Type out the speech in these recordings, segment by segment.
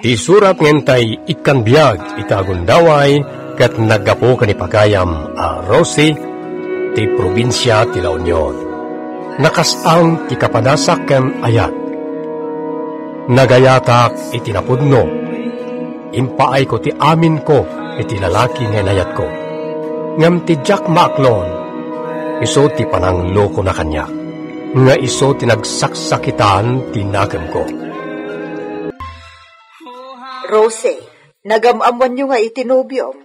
Iti surat ngentay ikan biyag itagundaway kat nagapo kanipagayam a Rosie ti probinsya ti La Union. Nakasang ti kapadasak ken ayat. Nagayatak iti napudno. Impaay ko ti amin ko iti lalaki nga inayat ko. Ngam ti Jack Macklon, iso ti pananglo ko na kanya. Nga iso ti nagsaksakitan ti nagam ko. Rose, nagamamuan nyo nga itinubyom.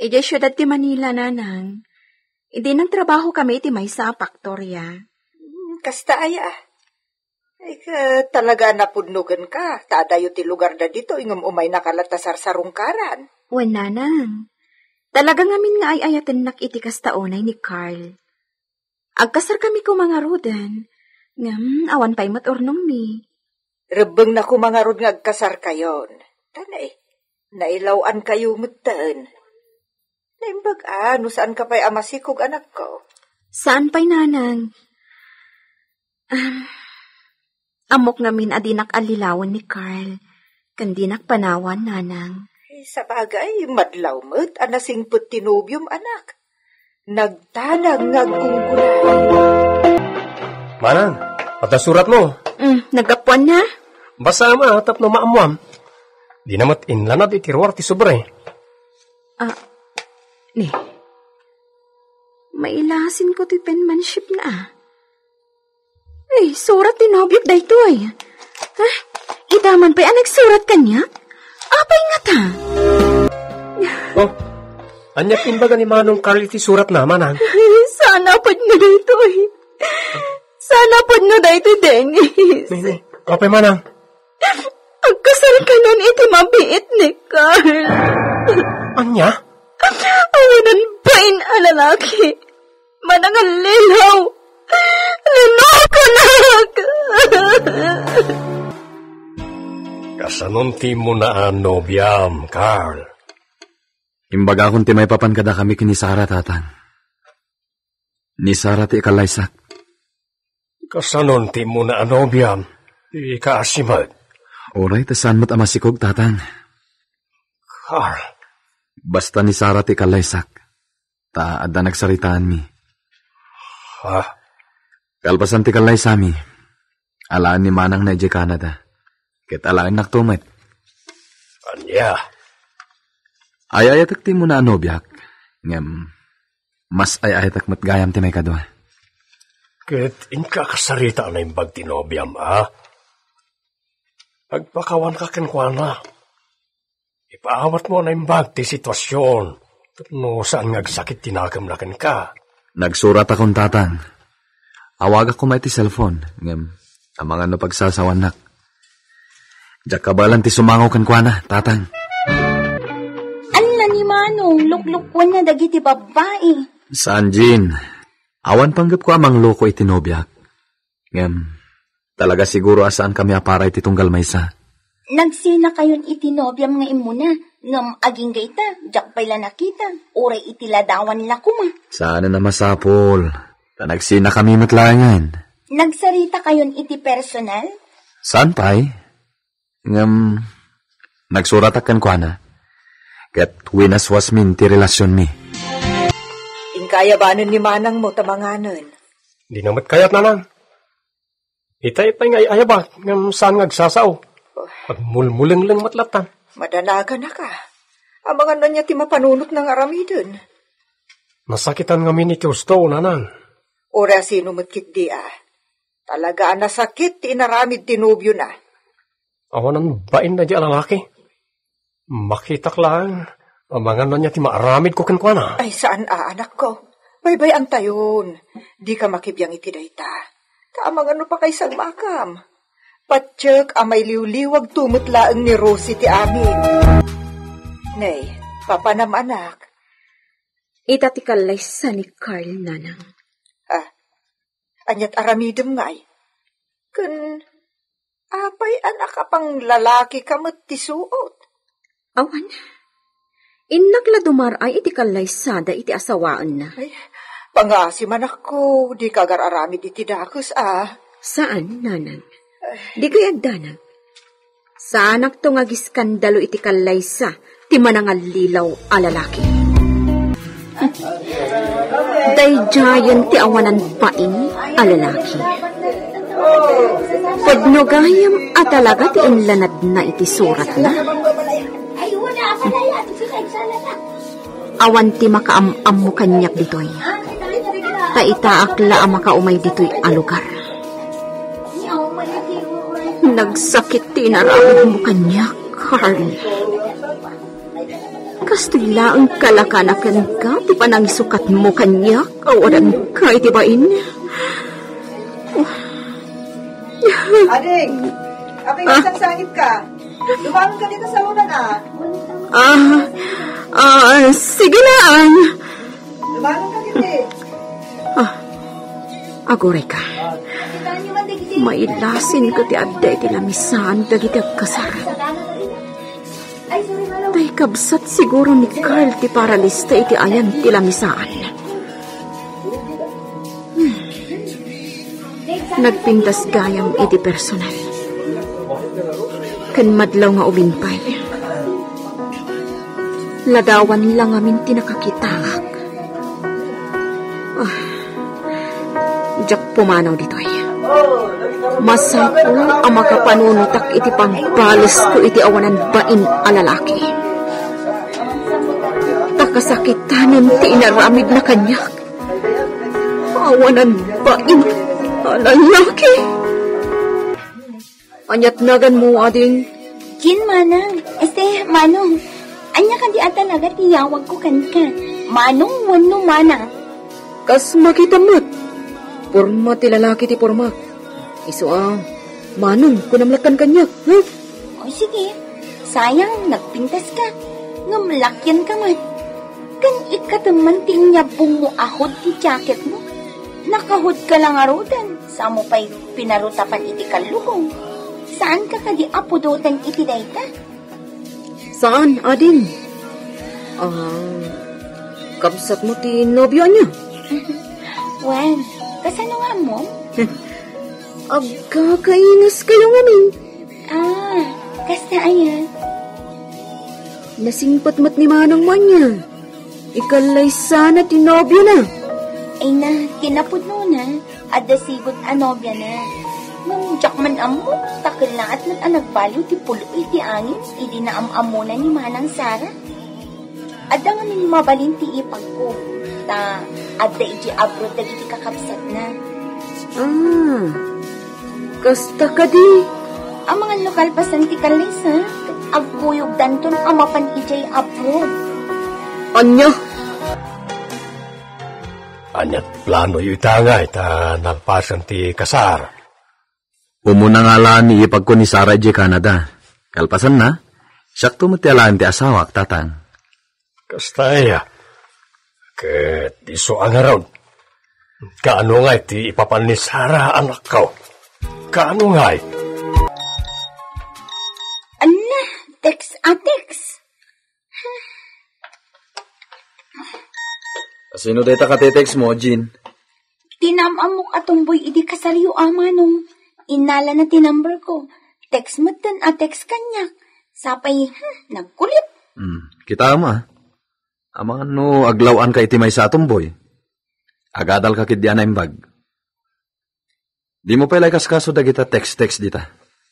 Ije syudad ti Manila, nanang. Idi nang trabaho kami ti may sa faktorya. Kasta aya. Ay talaga napudnugan ka. Tadayo ti lugar da dito, ingam umay nakalatasar sa rungkaran. Wan, nanang. Talaga ngamin nga ay ayatan nak iti kastaonay ni Carl. Agkasar kami ko mga rodan. Ngam, awan pa'y maturnong mi. Rebeng na kumangarod nga agkasar kayon. Tanay, nailawan kayo mutan. Naimbag no saan ka pa'y amasikog anak ko? Saan pa'y nanang? Amok ngamin adinak alilawan ni Carl. Kandinak panawan, nanang. Sa bagay, madlaw mo't anasingput tinubyom anak. Nagtanag ngagunggulan. Manang, patasurat mo. Nagapuan na? Basa matap no maamuam. Di namat inlanad itiruar ti sobre. Ni. Mailasin ko ti penmanship na. Ay, surat ti nobyok da ito ay. Idaman pa'y nagsurat kanya? Apay nga ta? Oh, anyak imbaga ni Manong Carl iti surat na, Manang. Sana pod na da ito ay. Sana pod na da ito, Dennis. Nini, apay Manang. Agkasal ka nun iti mabiit ni Carl. Anya? Awinan bain a lalaki. Manangal lilaw. Linoko na. Kasanunti mo na nobyam, Carl. Imbaga kung ti may papankada kami kini Sara, tatang. Ni Sara ti ikalaysak. Kasanunti mo na nobyam. Di ka asimad. Oray, tasan mo't amasikog, tatang. Carl. Basta ni Sara ti ikalaysak. Taada nagsaritaan mi. Ha? Kalpasan ti kalay sami. Alaan ni Manang na ije Canada. Ket alaan naktumet. Anya? Ayayatak ti mo na anobyak. Ngem, mas ayayatak matgayam ti may kadwa. Ket inkakasarita na imbag tinobyam, ha? Pagpakawan ka kenkwana. Ipaawat mo na imbag ti sitwasyon. No saan ngagsakit tinagam na ken ka. Nagsurat akong tatang. Awag ako may ti cellphone. Ngem, amang ano pagsasawanak. Diyak kabalan ti sumangaw kenkwana, tatang. Ala ni Manong, luklukwan na dagiti babae. Saan, Jean? Awan panggap ko amang loko itinobyak. Ngem, talaga siguro asaan kami aparay ti tunggal maysa. Nagsina kayon itinobyam nga imuna. Ngam aging gaita, jak pala nakita. Oray itiladawan nila kuma. Saan na masapol? Nagsina kami matlangan. Nagsarita kayon iti personal? Saan pa'y? Ngam, nagsurat akan kwa na. Kat winaswas min ti relasyon mi. Ingkayabanan ni Manang mo tamanganan. Di namat kayat na lang. Itay pa'y ngay ayabak ngam saan ngagsasaw. Pagmulmuling lang matlatan. Madanaga na ka. Amangan na niya ti mapanunot ng aramidon. Nasakitan nga min iti gusto, nanang. Ora sino matkit di Talaga nasakit ti inaramid tinubyo na. Awanan bain na di alalaki. Makitak lang. Amangan na niya ti maaramid ko kenkwana. Ay saan anak ko? Baybay ang tayon. Di ka makibiyang iti dayta. Kaamangan no pa kay sagmakam. Patsyak amay liwliwag tumutlaang ni Rosie ti amin. Nay, papanam anak. Itatikalay sa ni Carl, nanang. Anyat aramidem ngay. Kun, apay anak ka pang lalaki kamot ti suot. Awan, inagla dumar ay itikalay sada iti asawaan na. Ay, pangasim anak ko, di kagar aramid iti dakos Saan, nanang? Di kay agdanag. Sanak to nga giskandalo iti kalaysa, ti manangalilaw a lalaki. Dayjayan ti awanan pain a lalaki. Pagno gayam a talaga ti inlanad na iti surat na. Awan ti makaam-am mo kanyak ditoy. Taitaakla ang makaumay ditoy a lugar. Nagsakit ti naramid mo kanyak, Carl. Kastila ang kalakanakan ka, ti panangisukat mo kanyak, awaran ka iti bain. Ading, apay nagsasangit ka. Lumangon ka dito sa ulan Sige na. Lumangon ka dito Agoray ka. Mailasin ko ti adda iti lamisan dagiti agkasar. Tay kabsat siguro ni Carl ti paralista iti ayan ti lamisaan. Nagpintas gayam iti personal. Kan madlaw nga ulimpay. Ladawan lang amin ti nakakitangak. Diyak pumanaw ditoy. Masapul ang makapanunutak iti pangbalis ko iti awanan bain a lalaki. Takasakitanan ti inaramid na kanyak. Awanan bain a lalaki. Anyat nagan mo, ading. Jin, manang. Manong. Anya ka di talaga tiyawag ko kanka. Manong, wano manang. Kas makita mo't. Porma ti lalaki ti porma. Iso manong, kunamlakan kanyak. Huh? O sige, sayang, nagpintas ka. Ngamlakyan ka man. Kan ikataman ti nyabong mo ahod ti jacket mo. Nakahod ka lang arudan. Sa mo pa'y pinarutapan iti kaluhong. Saan ka kadi apudotan iti dayta? Saan, ading? Kabsat mo ti nobyo niya. Well, kasano nga mo? Agkakainas kayo ngamin. Kasta ayan. Nasingpat-mat ni manang man niya. Ikalay sana ti nobyo na. Ay na, kinapod mo na. Adda sigot anobya na. Nung jakman amo, takilaat ng anagbaliw ti pulo iti angin, idi na amamo na ni Manang Sara. Adda nga ni mabalin ti ipag ko. Ta, adda iti abroad na iti kakabsat na. Kasta ka di. Ang mga lokal pasan ti kalis, ha? Agkuyog danton amapan iti abroad. Anya? Anyat plano yu itangay, ta nagpasan ti kasar. Umuna nga lang ni ipag ko ni Sarah di Canada. Kalpasan na, sakto mo ti alaan ti asawak, tatang. Kastaya, ket iso ang around. Kaano nga ti ipapan ni Sarah anak ko? Kaano nga? Ana, text. Sino data ka te-text mo, Jean? Tinamamok atumboy idi kasariyo amanong. Inala na tinumber ko. Text mo tan text kanya. Sapay, nagkulit. Kita mo Amang aglawan ka iti may sa atumboy. Agadal ka kit diyan bag. Di mo pa ilay kaskaso da kita text dita.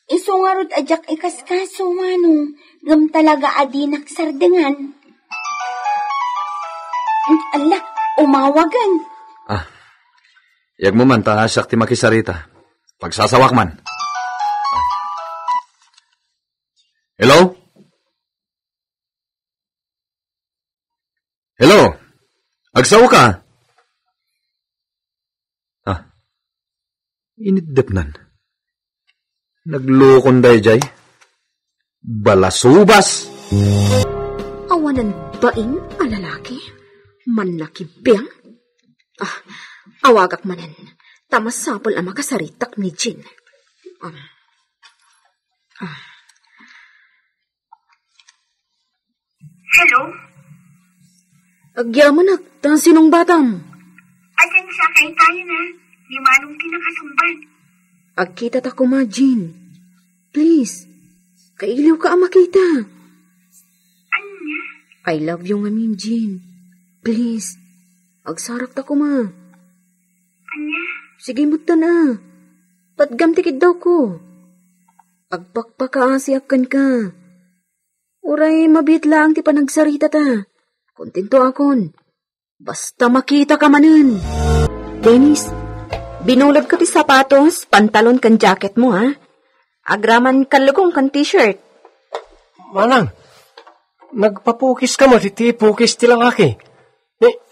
Iso nga rod ajak ikaskaso manong. Gam talaga adi nagsardengan. Ala, umawagan. Yag mo man ta asyak ti makisarita. Pagsasawak man. Hello? Hello? Agsaw ka? Inidepnan. Naglukon day jay. Balasubas. Awanan baing a lalaki? Manlakibiyang? Awagak manan. Tamasapol ang makasaritak ni Jean. Hello? Agyamanak, tan sinong batam? Ayan sa kain tayo na. Ni Manong kinakasumban. Agkita ta ko ma, Jean. Please, Kailiw ka ang makita. I love you nga, Mim Jean. Please, agsarak ta ko, ma. Sige, muta na. Patgam tikid daw ko. Agpakpakaasiakan ka. Uray, mabit lang ti panagsarita ta. Kontento akon. Basta makita ka manan. Dennis, binulad ka ti sapatos, pantalon kan jacket mo, ha? Agraman kan lugong kan t-shirt. Manang, nagpapukis ka mo, ti pukis ti lang aki.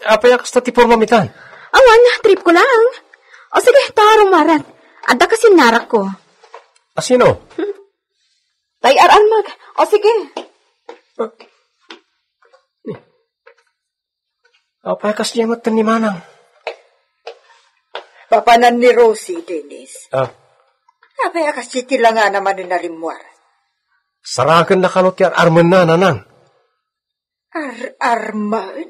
Apay akas ti pormamitan. Awan, trip ko lang. O sige, tarong marat. Adda kasi narak ko. Asino? Tayaran mag. O sige. Apay akas niya matan ni Manang. Papanan ni Rosie, Dennis. Apay akas tila nga naman na narimwar. Saragan na kalot yan arman na, Nanang. Arman?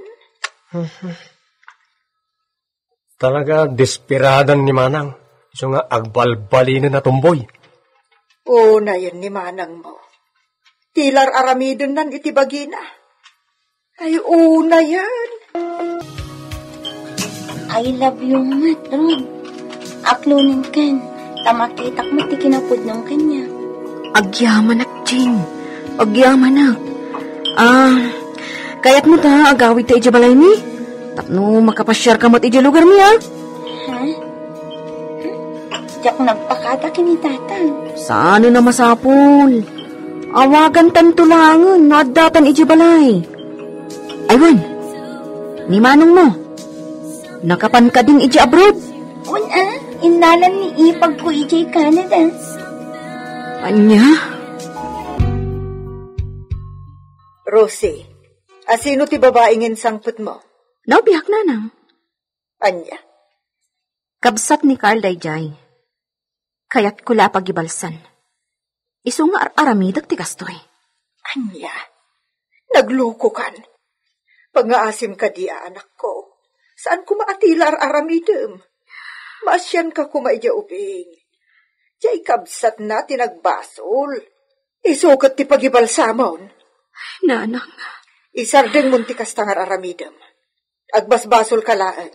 Talaga, desperadan ni Manang. Iso nga, agbalbalin na tumboy. Oo na yan ni Manang mo. Tilar aramidon nan itibagina. Ay, una yan. I love you, Mat, Rod. Aklunin kan. Tamakitak mo ti kinapod ng kanya. Agyaman ak, Jean. Agyaman ak. Kayat mo ta, agawid ta ija balay ni. Tapno makapasyar ka mo't ija lugar mi, ha? Ha? Diyak nagpakata kini tata. Saan na masapol? Awagan tantulangan, nadatan ija balay. Aywan, ni Manong mo. Nakapan ka din ija abroad. Inalan ni ipag ko ija Canada. Anya? Rosie, asino ti babaingin sangput mo? Naubihak na nang. Anya? Kabsat ni Carl Dayjay. Kayat kula pagibalsan. Iso nga aramidag ti kastoy. Anya? Nagloko kan. Pangaasim ka di anak ko. Saan ko maatilar aramidem? Masyan ka kumaidya uping. Diyay kabsat na tinagbasol. Isukat ti pagibalsamon. Nanang. Isardeng munti kastangar aramidem. Agbasbasol ka laan.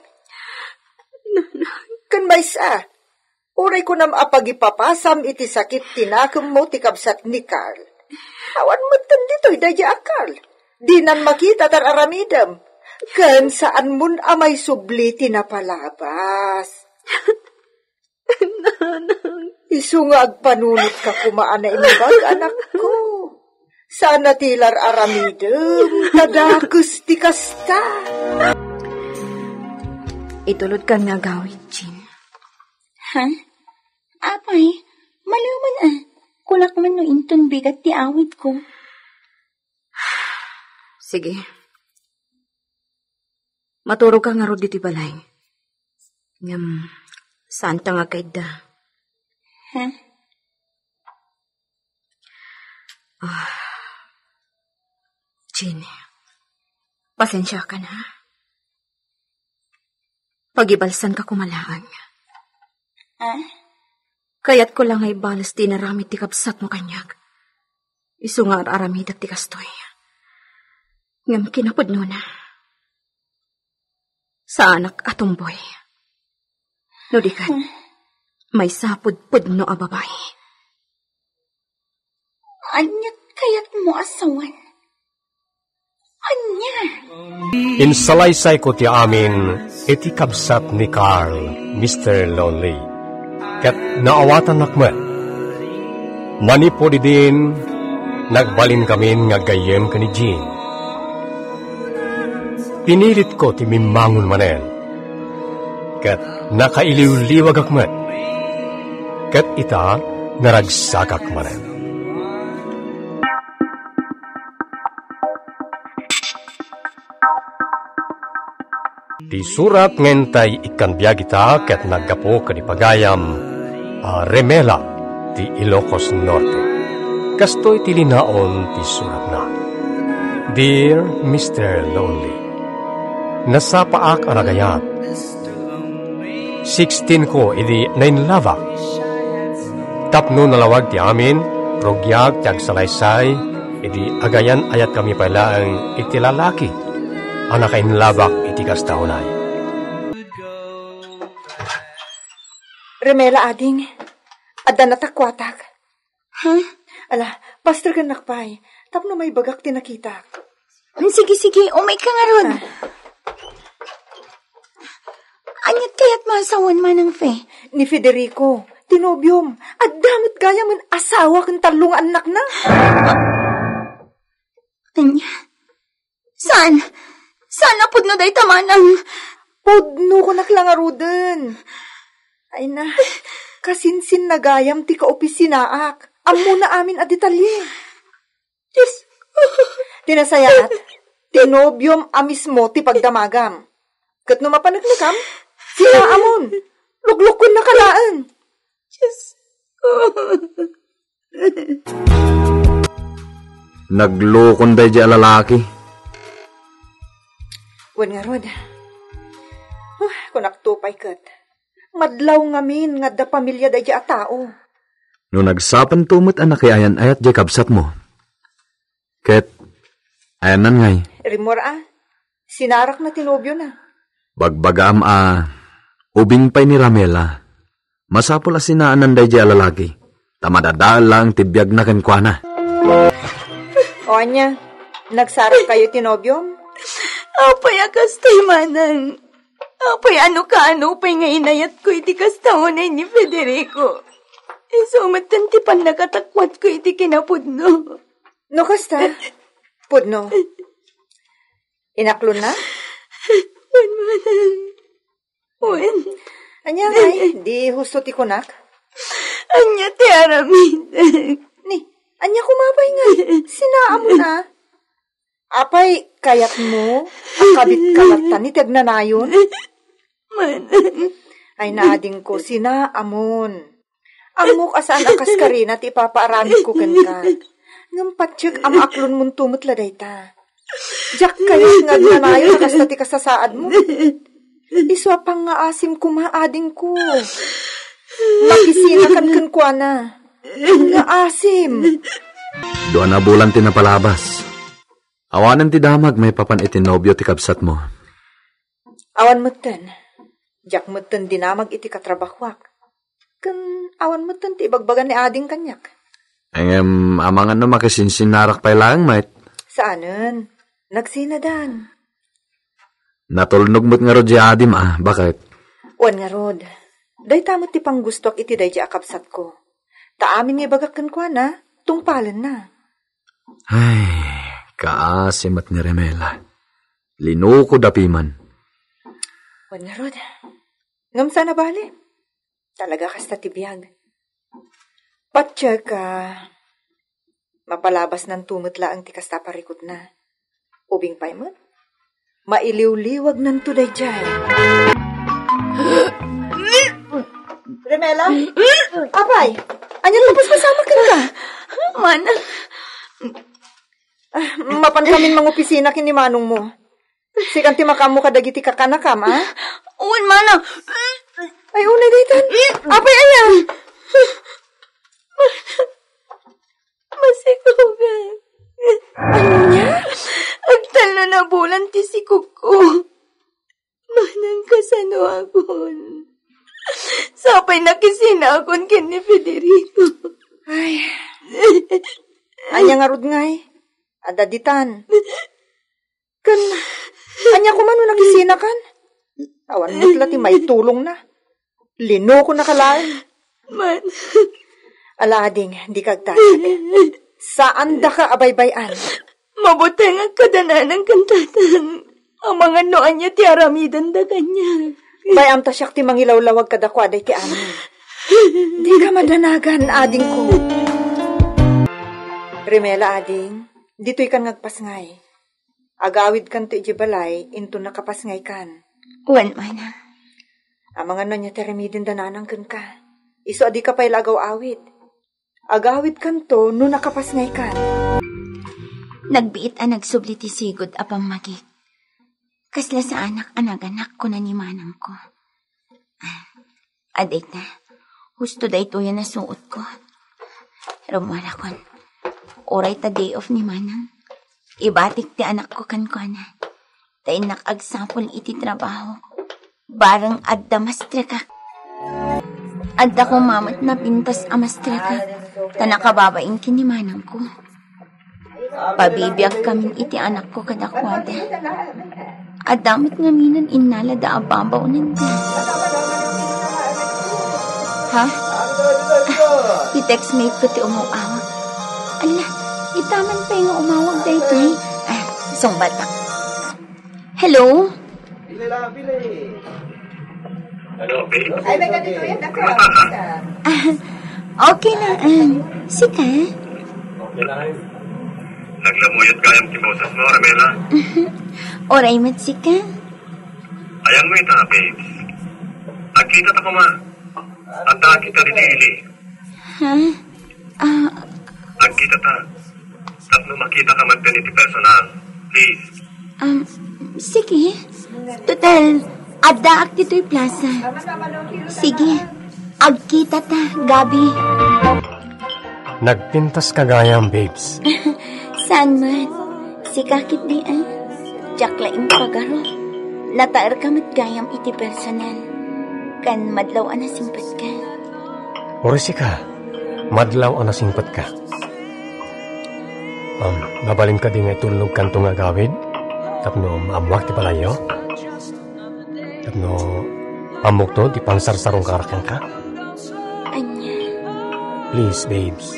Nanang. Kan maysa. Uray ko nam apagipapasam iti sakit tinakam mo ti kabsat ni Carl. Awan mo dito'y dadya akal. Di nan makita tar aramidem. Kan saan mun amay subli tinapalabas. Nanang. Isu nga agpanunot ka kumaan na inibag, anak ko. Sana tilar aramidem, tadakus ti kasta. Itulod ka nga gawid, Jean. Ha? Apay, maluman Kulak man no inton bigat ti awit ko. Sige. Maturog ka nga ro diti balay. Ngam, saan ta nga kaida? Ha? Jean, pasensya ka na. Pagibalsan ka kumalaan. Kaya't ko lang ay balas di naramit ti kapsat mo kanyag. Isu nga aramidak ti kastoy. Ngam kinapod no na. Sa anak atumboy. No di kan, may sapod-pod no a babae. Anyat kayat mo asawan. Anya? Insalaysay ko ti amin, iti kabsat ni Carl, Mr. Lonely. Kat naawatan nakmet. Manipod din, nagbalin kami nga gayem ka ni Jean. Pinilit ko ti mimangon manen. Kat nakailiw-liwag akmet. Kat ita naragsakak manen. Ti surat ngentay ikan biagita ket naggapo kanipagayam Remela ti Ilocos Norte. Kastoy ti linaon ti surat na. Dear Mr. Lonely, nasapaak aragayat. 16 ko idi nainlava. Tapno nalawag ti amin Progyag tiyag salaysay, iti agayan ayat kami pala ang itilalaki. Anak kainlabak iti kastahunay. Remela ading, adda natakwatak. Ha? Ala, pastor ka nakpay, tapno may bagak tinakitak. Sige, umay ka nga ron. Anyat kaya't masawan man ng fe? Ni Federico, tinobyom, at damot gaya man asawa kang talong anak na. Anya? Saan? Saan na pudno day tamanang? Pudno ko naklangaruden. Ay na, kasinsin na gayam ti kaopisinaak. Amo na amin a detalye. Diyos. Tinasayat, tinobyom amismo ti pagdamagam. Kat no mapanagnagam, sila amon. Luglukon na kalaan. Diyos. Naglukon day di alalaki. Wan nga rod. Kung naktupay kat, madlaw ngamin nga da pamilya day a tao. No nagsapan tumot anak ayan ayat di kabsat mo. Ket, ayan nan ngay. Rimor sinarak na tinobyo na. Bagbagam ubing pay ni Ramela. Masapol sinaanan day di alalaki. Tamadadaan lang tibiyag na kenkwana. O anya, nagsarak kayo tinobyom? Apay akastay manang. Apay ano pay nga inayat ko iti kastahunay ni Federico. Sumatan ti pan nakatakwat ko iti kinapudno. No kasta? Pudno. Inaklon na? Wan manang. Wan. Anya ngay, di husto ti kunak? Anya ti aramid. Ni, anya kumapay nga. Sinaa mo na. Apay, kayat mo, akabit-kalatan ni tagnanayon? Manang. Ay naading ko, sinaamon. Amok asaan akas ka rin at ipapaarami ko kan ka. Ngampatsig amaaklon mong tumutla dayta. Diyak kayat nga nanayon akas na ti kasasaad mo. Iswa pang nga asim kumaading ko. Makisinakan kan kwa na. Nga asim. Doon na bulan tinapalabas. Awanan ti damag may papan iti nobyo ti kabsat mo. Awan mutten. Diyak mutten dinamag iti katrabakwak. Kan awan mutten ti ibagbagan ni ading kanyak. Amangan no makisinsinarak pay lang, mate. Saanen? Nagsinadan. Natulnog mo't nga rod di adim, bakit? Wan nga rod. Day tamot ti panggustok iti day di akabsat ko. Taamin nga ibagakan ko na, tungpalan na. Ay, kaasim at ni Remela. Linuko dapiman. Wan nga rod. Ngamsa na bali. Talaga kasta tibiyag. Patsya ka. Mapalabas ng tumutla ang tikas taparikot na. Ubing pay mo? Mailiw-liwag ng tuday dyan. Remela? Apay, anyan lapos masama ka na. Mana? Mapan kamin mga opisina kini manong mo. Sikan ti makamu kadagiti kakanakam, Uwan, mana? Ay, una ditan. Apay, ayan. Masikugan. Ano niya? Agtalo na bulan ti si Kuko. Manang kasano akon. Sapay nakisina akon ken ni Federico. Ay. Anya nga rod ngay. Adaditan. Kan, anya ko man nakisina kan. Awan mo ti may tulong na. Lino ko nakalain. Man. Alading, di kagtatag. Saan da ka abaybayan? Mabutang ang kadanan kantatan. Ang mga noan niya ti aramidan da kanya. Bayam ta siyak ti mangilawlawag kadakwaday ti amin. Di ka madanagan, ading ko. Remela, ading, dito'y kan ngagpasngay. Agawid kan to ijibalay, into nakapasngay kan. Uwan, mana. Ang mga no niya ti remidin dananang kan ka. Iso adi ka pa'y lagaw awid. Agawid kan to, no nakapasngay kan. Nagbiit nagsubli ti sigod apang magik. Kasla sa anak ko na ni manang ko. Adik na, husto da ito yan nasuot ko. Rumara kon. Oray ta day off ni Manang. Ibatik ti anak ko kan ko na. Ta inak agsapol iti trabaho. Barang adda mastre ka. Adda ko mamat na pintas amastre ka. Ta nakababain kini Manang ko. Pabibiyag kami iti anak ko kadakwada. Adamit nga minan inala da ababaw nanda. Ha? I-textmate ko ti umawag. Ala, itaman pa yung umawag da ito eh. Isang bata. Hello? Ano, babe? Ay, may ganito yan. Ako. Okay na. Sika? Okay na rin. Naglamuyot kayang tibosas mo, Ramela. Oray mat sika? Ayang mo ita, babes. Agkita ta ko ma. At kita rinili. Ha? Agkita ta. Tapno makita ka man iti personal. Please. Sige. Total, adda ak dito'y plaza. Sige. Agkita ta, Gabi. Nagpintas ka gayang, babes. Saan man? Si kakit di ay. Jaklaing pagaro. Nataar ka mat gayam iti personal. Kan madlaw na simpat ka. Orisi ka. Madlaw o nasingpat ka. Nabalin ka din nga itulog kanto nga gawid. Tapno maamuak ti palayo. Tapno amok to di pansarsarong karakang ka. Anya. Please, babes.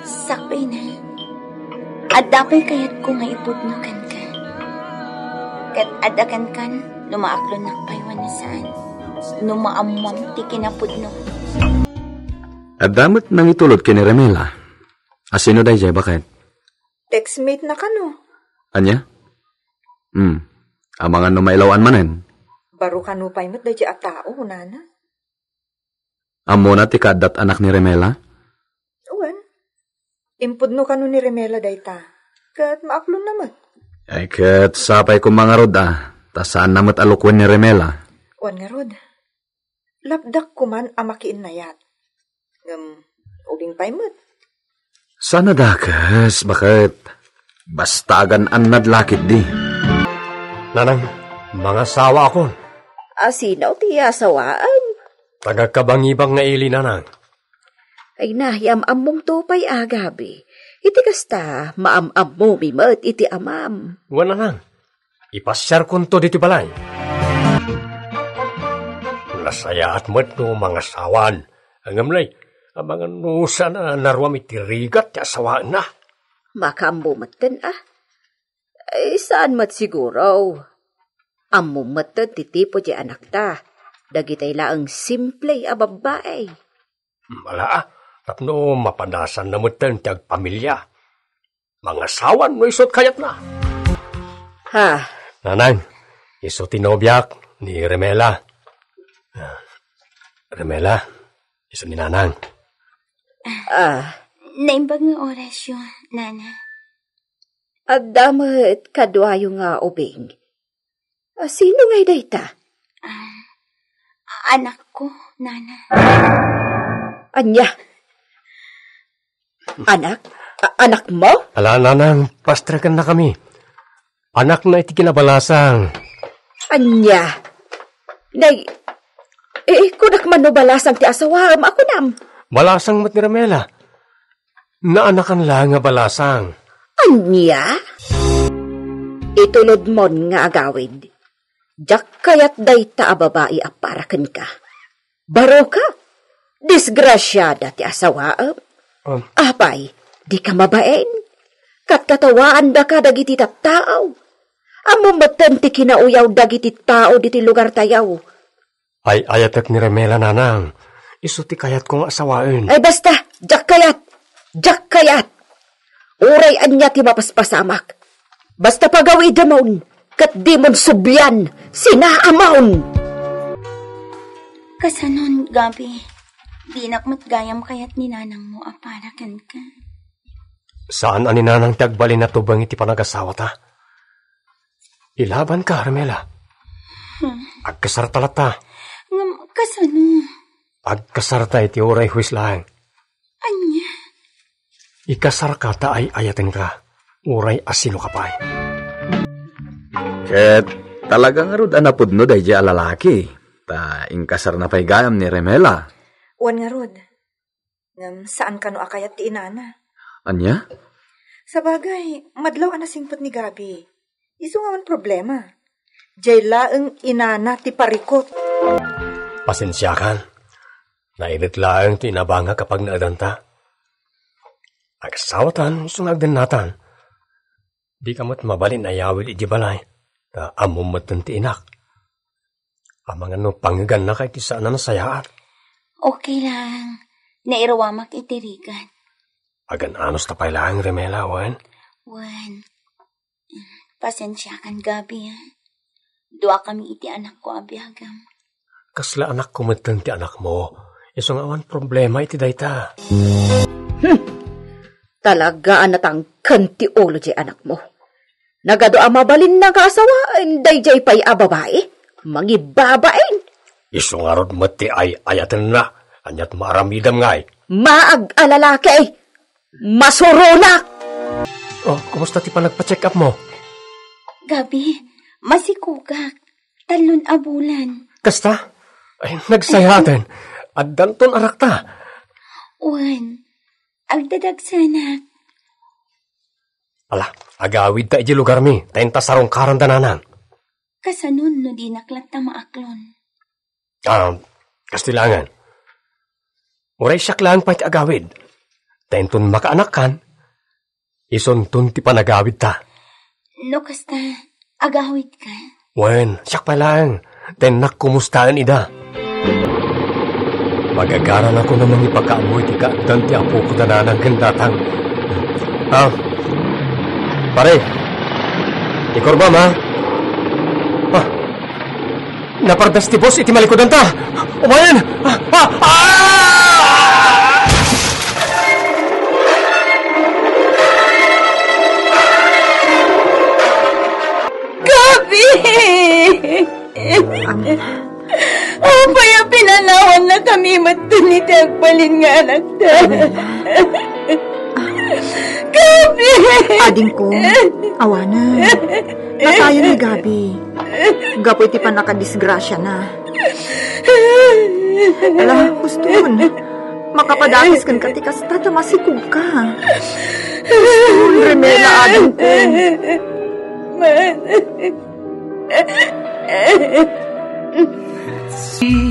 Sakpay na. At dapay kayat ko nga ipudnukan ka. Kat adakan kan, lumaaklo nakpaywan na saan. Numaamam ti kinapudno. At damot nang itulod kini Ramela. Asino day jay bakit? Textmate na ka, no? Anya? Amangan no mailawan manen. Baro ka no pa'y mo't dadya at tao, nana. Amo na ti kadat anak ni Ramela? Uwan. Impudno ka no ni Remela dayta. Kat maaklon naman. Ay kat sapay ko mga rod Ta saan namat alukwan ni Ramela? Uwan nga rod. Labdak ko man amakiin na yat. Ubing pa'y mo't. Sana dakas, bakit? Bastagan an nadlakit di. Nanang, mga sawa ako. Asinaw ti asawaan. Tagakabangibang nga ili, nanang. Ay nahyam among tupay Gabi. Iti kasta, maam-am mo mimat iti amam. Wala nang. Ipasyar kunto dito balay. Nasaya at mat no mga sawan. Ang amlay, ang mga nusa na naruam itirigat ya sawaan na. Makamumatan Ay saan mat siguro? Amumatan titipo di anak ta. Dagitay laang simple a babae. Wala tapno mapanasan na mutan tiyag pamilya. Mga sawan no isot kayat na. Ha? Nanang, iso tinobyak ni Remela. Remela, iso ni nanang. Naimbag nga oras yun, nana. At damat kadwayo nga ubing. Sino ngay dayta? Anak ko, nana. Anya? Anak? Anak mo? Ala, nanang, pastrakan na kami. Anak na iti kinabalasang. Anya? Nay, kunak man no balasang ti asawam, ako nam. Balasang mat ni Ramela. Naanakan lang nga balasang. Anya? Itulod mon nga agawid. Jak kayat dayta a babae a paraken ka. Baro ka? Disgrasyada ti asawaam. Apay, di ka mabaen. Katkatawaan da ka dagiti tattaaw. Amo matan ti kinauyaw dagiti tao diti lugar tayaw. Ay ayatek ni Ramela, nanang. Iso ti kayat kong asawain. Ay basta, jak kayat. Jak kayat. Uray anya ti mapaspasamak. Basta pagawi damon, kat di mon subyan, sinaamon. Kasanon, Gabi. Di nakmatgayam kayat ni nanang mo aparakan ka. Saan ani nanang tagbali na tubang iti panag-asawa ta? Ilaban ka, Ramela. Agkasarta lata. Kasano? Agkasarta iti oray huwis lang. ikasar ka ta ay ayaten ka, uray asino ka pa'y. Ket talagang arud anapudno day di alalaki. Ta ingkasar na pa'y gayam ni Remela. Wan nga rod. Ngam saan ka no akayat ti inana? Anya? Sa bagay, madlaw na singpot ni Gabi. Isu nga man problema. Jay laeng inana ti parikot. Pasensya kan. Nailit laeng ti inabanga kapag naadanta. Agsawatan, sungagdan natan. Di kamot mabalin ayawil iti balay. Ta amumatan ti inak. Amang ano panggan na kay ti saan na nasayaat. Okay lang. Nairawamak itirigan. Agan anos tapay lang, Remela, wan. Wan. Pasensya kan Gabi, ha? Dua kami iti anak ko, abiyagam. Kasla anak kumatan ti anak mo. Iso nga awan problema iti dayta. Talaga anatangkan ti ulo di anak mo. Nagado mabalin na kasawa, day jay pa'y ababae. Mangibabain. Iso nga rod mati ay ayatan na. Anyat maaramidam ngay. Maag-alalaki. Masurunak. Oh, kumusta ti pa nagpa-check up mo? Gabi, masikugak. Talon abulan. Kasta? Ay, nagsayatan. At danton arakta. Wan. Agdadagsanak. Ala, agawid ta iji lugar mi. Tayin ta sarong karandananan. Kasanun no di naklat na maaklon. Kastilangan. Uray siyak lang pa iti agawid. Tayin ton makaanakan. Ison ton ti panagawid ta. No kasta, agawid ka. Wen, siyak pa lang. Tayin nakkumustaan ida. Magagaran ako namang ipagkaamoy ti kaagdan ti apo ko na gandatang. Pare, ikorbam ha? Napardas ti boss iti malikodan ta. Umayan! Gabi! Ang paya pinanawan na kami matunit ang balin nga anak ta. Gabi! Ading ko, awana. Natayo ni Gabi. Gapoy ti pa nakadisgrasya na. Alam, guston. Makapadakis kan katikas tata masikog ka. Guston, Remela, ading ko.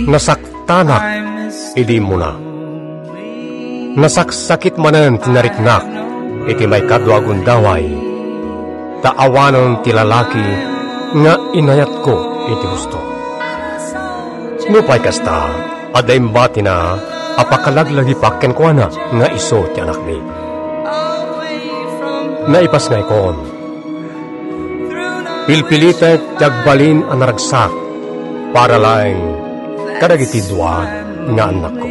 Nasaktanak, idi mo na. Nasaksakit manan tinariknak, iti may kadwagon daway. Taawanon ti lalaki, nga inayat ko iti gusto. Nupay kasta, aday mbati na, apakalaglagi pakken ko na, nga iso ti anak ni. Naipas nga ikon. Pilpilitet tiyagbalin ang naragsak, para lang kadagiti dua nga anak ko.